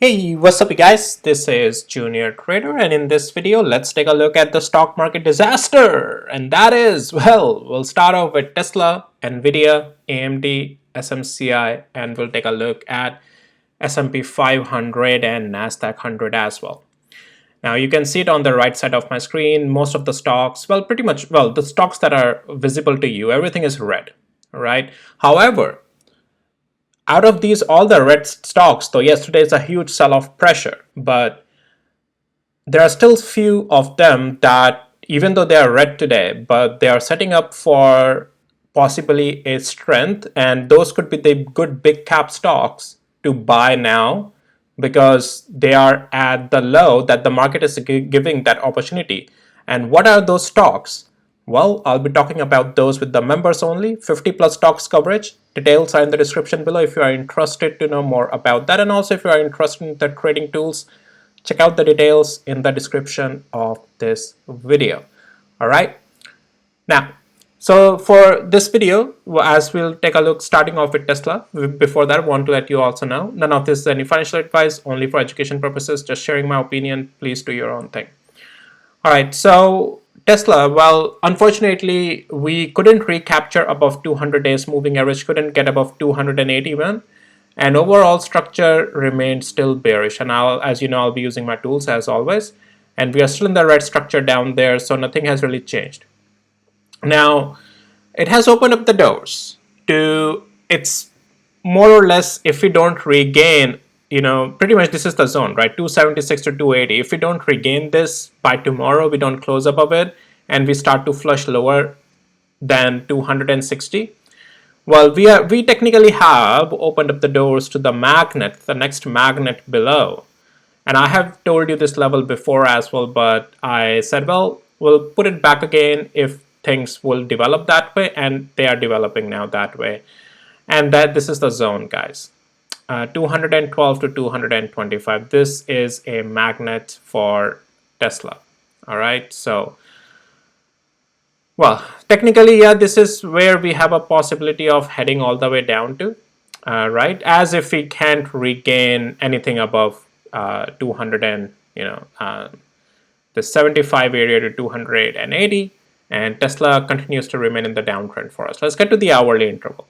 Hey, what's up you guys? This is Junior Trader, and in this video let's take a look at the stock market disaster. And that is, well, we'll start off with Tesla, Nvidia, AMD, SMCI, and we'll take a look at S&P 500 and Nasdaq 100 as well. Now you can see it on the right side of my screen. Most of the stocks, well, pretty much, well, the stocks that are visible to you, everything is red, right? However, out of these, all the red stocks, though yesterday is a huge sell-off pressure, but there are still few of them that, even though they are red today, but they are setting up for possibly a strength, and those could be the good big cap stocks to buy now because they are at the low that the market is giving that opportunity. And what are those stocks? Well, I'll be talking about those with the members only, 50 plus stocks coverage. Details are in the description below if you are interested to know more about that. And also if you are interested in the trading tools, check out the details in the description of this video. All right. Now, so for this video, as we'll take a look starting off with Tesla, before that I want to let you also know, none of this is any financial advice, only for education purposes, just sharing my opinion. Please do your own thing. All right, so Tesla, well, unfortunately, we couldn't recapture above 200 days moving average, couldn't get above 208 even, and overall structure remained still bearish. And as you know, I'll be using my tools as always, and we are still in the red structure down there, so nothing has really changed. Now, it has opened up the doors to, it's more or less, if we don't regain, pretty much this is the zone, right? 276 to 280. If we don't regain this by tomorrow, we don't close above it, and we start to flush lower than 260. Well, we technically have opened up the doors to the magnet, the next magnet below. And I have told you this level before as well, but I said, well, we'll put it back again if things will develop that way, and they are developing now that way. And that this is the zone, guys. 212 to 225. This is a magnet for Tesla. All right, so well, technically, yeah, this is where we have a possibility of heading all the way down to, right? As if we can't regain anything above 200 and the 75 area to 280, and Tesla continues to remain in the downtrend for us. Let's get to the hourly interval.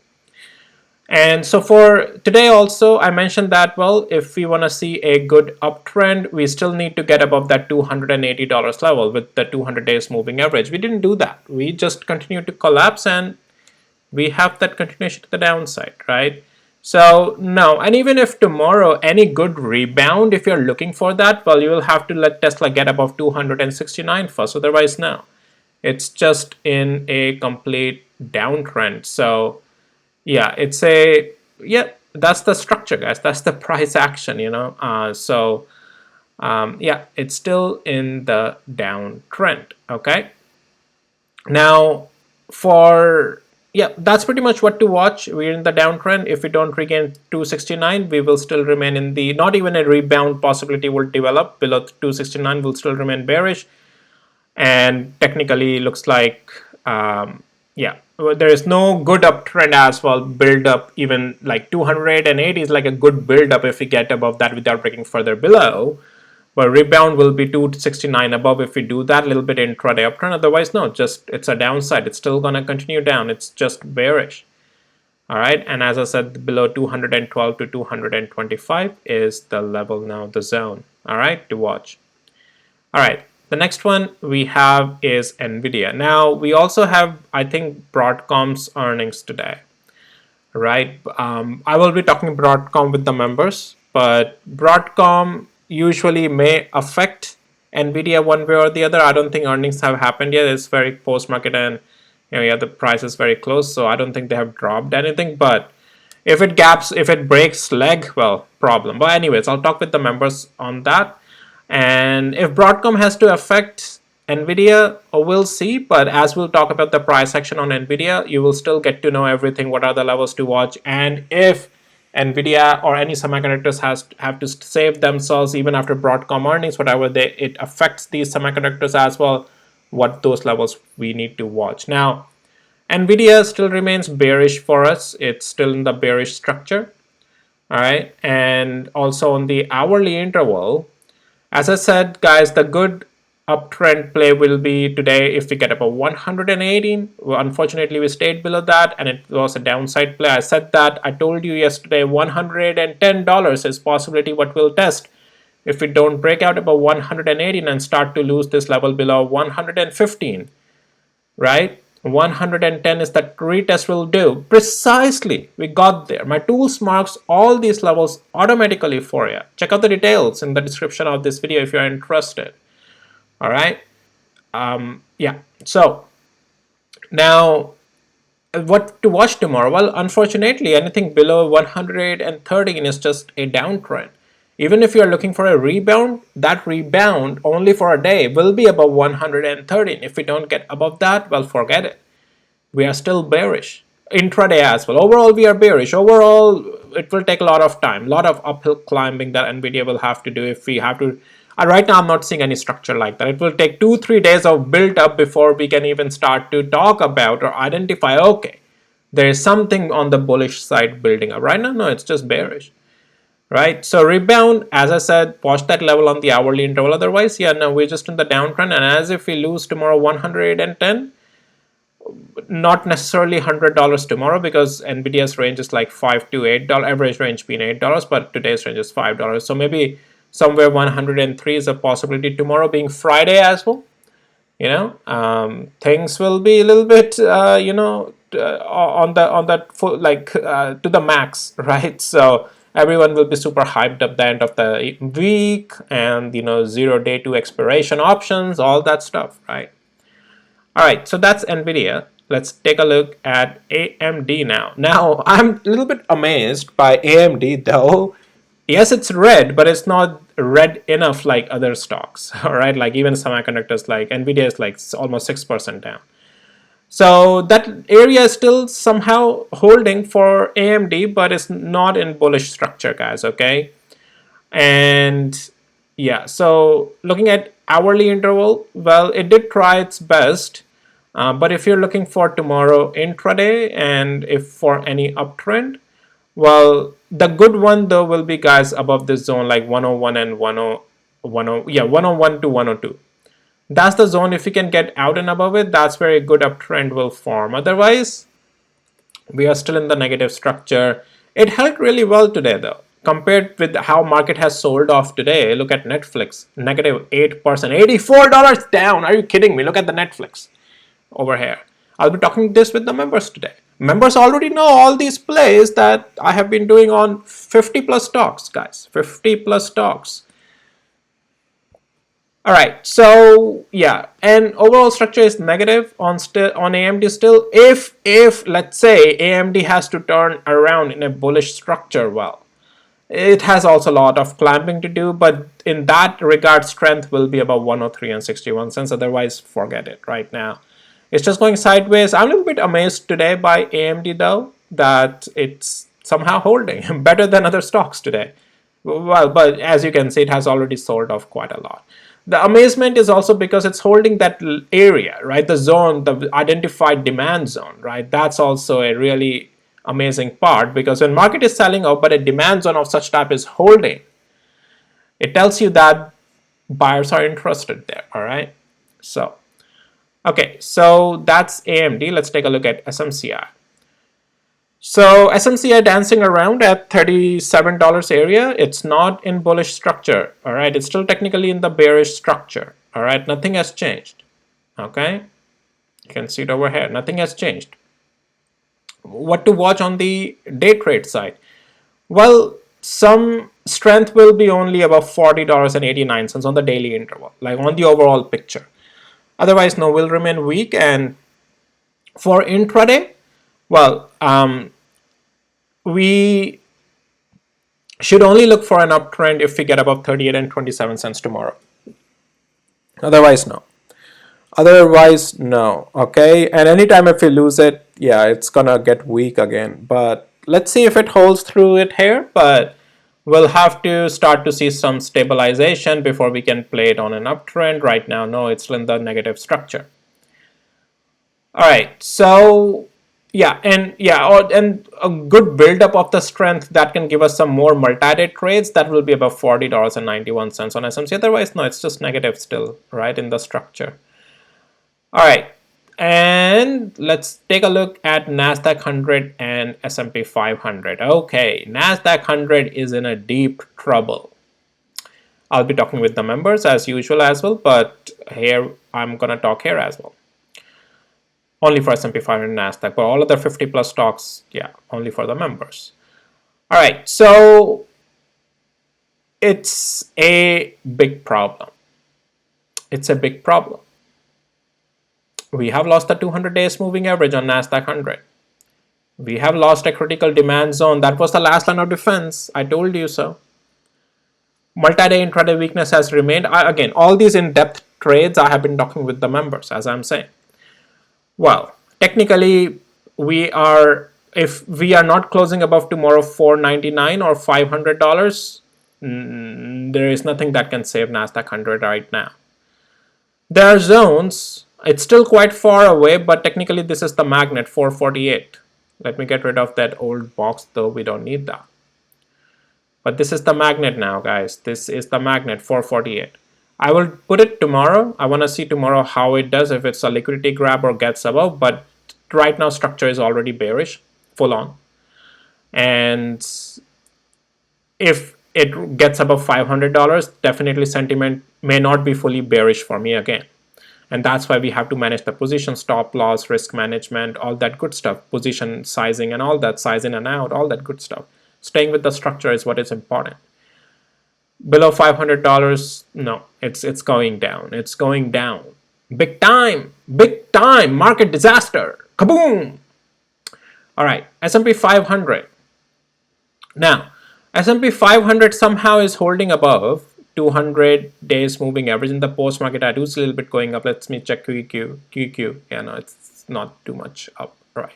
And so for today also, I mentioned that, well, if we want to see a good uptrend, we still need to get above that $280 level with the 200 days moving average. We didn't do that. We just continued to collapse, and we have that continuation to the downside, right? So no, and even if tomorrow any good rebound, if you're looking for that, well, you will have to let Tesla get above 269 first. Otherwise, no. It's just in a complete downtrend. So yeah, it's that's the structure, guys. That's the price action, yeah, it's still in the downtrend. Okay, now that's pretty much what to watch. We're in the downtrend. If we don't regain 269, we will still remain in the, not even a rebound possibility will develop below 269. Will still remain bearish, and technically looks like there is no good uptrend as well. Build up, even like 280 is like a good build up if we get above that without breaking further below. But rebound will be 269 above if we do that, a little bit intraday uptrend. Otherwise, no, just it's a downside. It's still gonna continue down. It's just bearish. All right, and as I said, below 212 to 225 is the level now, the zone. All right, to watch. All right. The next one we have is Nvidia. Now we also have, I think, Broadcom's earnings today, right? I will be talking Broadcom with the members, but Broadcom usually may affect Nvidia one way or the other. I don't think earnings have happened yet. It's very post-market, and the price is very close, so I don't think they have dropped anything. But if it breaks leg, well, problem. But anyways, I'll talk with the members on that. And if Broadcom has to affect Nvidia, we'll see. But as we'll talk about the price action on Nvidia, you will still get to know everything, what are the levels to watch, and if Nvidia or any semiconductors have to save themselves even after Broadcom earnings, whatever it affects these semiconductors as well, what those levels we need to watch. Now, Nvidia still remains bearish for us. It's still in the bearish structure. All right, and also on the hourly interval, as I said, guys, the good uptrend play will be today if we get above 118. Well, unfortunately, we stayed below that and it was a downside play. I said that. I told you yesterday $110 is possibility what we'll test if we don't break out above 118 and start to lose this level below 115, right? 110 is that retest will do. Precisely, we got there. My tools marks all these levels automatically for you. Check out the details in the description of this video if you're interested. All right. Yeah. So now, what to watch tomorrow? Well, unfortunately, anything below 113 is just a downtrend. Even if you are looking for a rebound, that rebound only for a day will be above 113. If we don't get above that, well, forget it. We are still bearish. Intraday as well. Overall, we are bearish. Overall, it will take a lot of time, a lot of uphill climbing that Nvidia will have to do if we have to. Right now, I'm not seeing any structure like that. It will take 2-3 days of build up before we can even start to talk about or identify, okay, there is something on the bullish side building up. Right now, no, it's just bearish. Right, so rebound, as I said, watch that level on the hourly interval. Otherwise, yeah, no, we're just in the downtrend. And as if we lose tomorrow 110, not necessarily $100 tomorrow because Nvidia's range is like $5 to $8, average range being $8, but today's range is $5. So maybe somewhere 103 is a possibility tomorrow, being Friday as well. Things will be a little bit on that full, like to the max, right? So everyone will be super hyped up the end of the week, and 0 day to expiration options, all that stuff, right? All right, so that's Nvidia. Let's take a look at AMD now. Now, I'm a little bit amazed by AMD though. Yes, it's red, but it's not red enough like other stocks, all right? Like even semiconductors, like Nvidia is like almost 6% down. So that area is still somehow holding for AMD, but it's not in bullish structure, guys, okay? And yeah, so looking at hourly interval, well, it did try its best. But if you're looking for tomorrow intraday and if for any uptrend, well, the good one though will be, guys, above this zone like 101 and 101 to 102. That's the zone. If you can get out and above it, that's where a good uptrend will form. Otherwise, we are still in the negative structure. It held really well today though. Compared with how market has sold off today, look at Netflix, negative 8%, $84 down. Are you kidding me? Look at the Netflix over here. I'll be talking this with the members today. Members already know all these plays that I have been doing on 50 plus stocks, guys. 50 plus stocks. All right, so yeah, and overall structure is negative on AMD still. If let's say AMD has to turn around in a bullish structure, well, it has also a lot of climbing to do, but in that regard, strength will be about 103 and 61 cents. Otherwise, forget it right now. It's just going sideways. I'm a little bit amazed today by AMD though, that it's somehow holding better than other stocks today. Well, but as you can see, it has already sold off quite a lot. The amazement is also because it's holding that area, right? The zone, the identified demand zone, right? That's also a really amazing part, because when market is selling off but a demand zone of such type is holding, it tells you that buyers are interested there. All right, so okay, so that's AMD. Let's take a look at SMCI. So SMCI dancing around at $37 area. It's not in bullish structure. All right, it's still technically in the bearish structure. All right, nothing has changed. Okay, you can see it over here. Nothing has changed. What to watch on the day trade side? Well, some strength will be only about $40.89 on the daily interval, like on the overall picture. Otherwise, no, will remain weak. And for intraday, well, we should only look for an uptrend if we get above 38 and 27 cents tomorrow. Otherwise, no. Otherwise, no. Okay, and anytime if we lose it, yeah, it's gonna get weak again. But let's see if it holds through it here. But we'll have to start to see some stabilization before we can play it on an uptrend. Right now, no, it's in the negative structure. All right, so and a good buildup of the strength that can give us some more multi-day trades. That will be about $40.91 on SMC. Otherwise, no, it's just negative still, right, in the structure. All right, and let's take a look at NASDAQ 100 and S&P 500. Okay, NASDAQ 100 is in a deep trouble. I'll be talking with the members as usual as well, but here I'm gonna talk here as well. Only for S&P 500 and NASDAQ, but all other 50 plus stocks, yeah, only for the members. All right, so it's a big problem. It's a big problem. We have lost the 200 days moving average on NASDAQ 100. We have lost a critical demand zone. That was the last line of defense. I told you so. Multi-day intraday weakness has remained. Again, all these in-depth trades I have been talking with the members, as I'm saying. Well, technically, if we are not closing above tomorrow $499 or $500, there is nothing that can save NASDAQ 100 right now. There are zones. It's still quite far away, but technically this is the magnet 448. Let me get rid of that old box, though we don't need that. But this is the magnet now, guys. This is the magnet 448. I will put it tomorrow. I want to see tomorrow how it does, if it's a liquidity grab or gets above. But right now, structure is already bearish, full on. And if it gets above $500, definitely sentiment may not be fully bearish for me again. And that's why we have to manage the position, stop loss, risk management, all that good stuff, position sizing and all that, size in and out, all that good stuff. Staying with the structure is what is important. Below $500, no, it's going down. It's going down. Big time, market disaster. Kaboom! All right, S&P 500. Now, S&P 500 somehow is holding above 200 days moving average. In the post market, I do see a little bit going up. Let me check QQQ. Yeah, no, it's not too much up, right?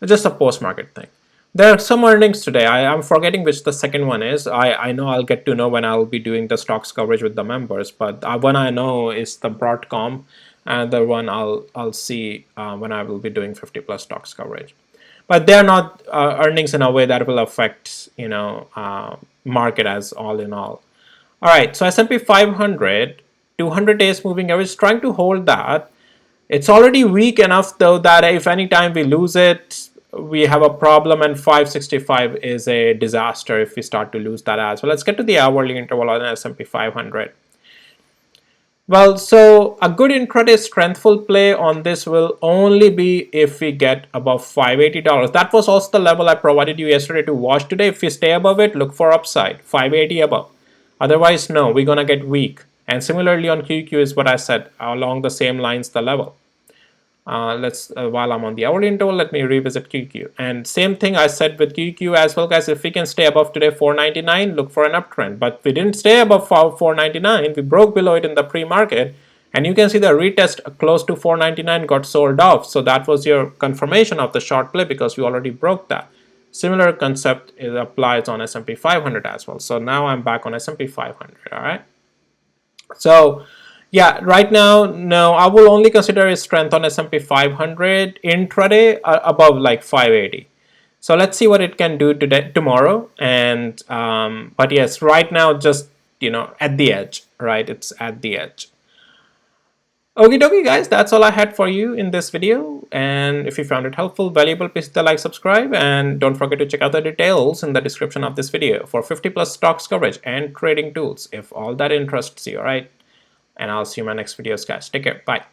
It's just a post market thing. There are some earnings today. I'm forgetting which the second one is. I know I'll get to know when I'll be doing the stocks coverage with the members, but one I know is the Broadcom, and the one I'll see when I will be doing 50 plus stocks coverage. But they're not earnings in a way that will affect, market as all in all. All right, so S&P 500, 200 days moving average, trying to hold that. It's already weak enough though that if any time we lose it, we have a problem, and 565 is a disaster if we start to lose that as well. Let's get to the hourly interval on S&P 500. Well, so a good intraday strengthful play on this will only be if we get above $580. That was also the level I provided you yesterday to watch today. If we stay above it, look for upside, 580 above. Otherwise, no, we're gonna get weak. And similarly on QQ is what I said, along the same lines, the level. While I'm on the hourly interval, let me revisit QQ. And same thing I said with QQ as well, guys. If we can stay above today 499, look for an uptrend. But we didn't stay above 499. We broke below it in the pre-market. And you can see the retest close to 499 got sold off. So that was your confirmation of the short play because we already broke that. Similar concept applies on S&P 500 as well. So now I'm back on S&P 500, all right? So yeah, right now, no, I will only consider its strength on S&P 500 intraday above like 580. So let's see what it can do tomorrow. And but yes, right now, just at the edge, right? It's at the edge. Okie dokie, guys, that's all I had for you in this video. And if you found it helpful, valuable, please hit the like, subscribe, and don't forget to check out the details in the description of this video for 50 plus stocks coverage and trading tools if all that interests you, all right? And I'll see you in my next videos, guys. Take care. Bye.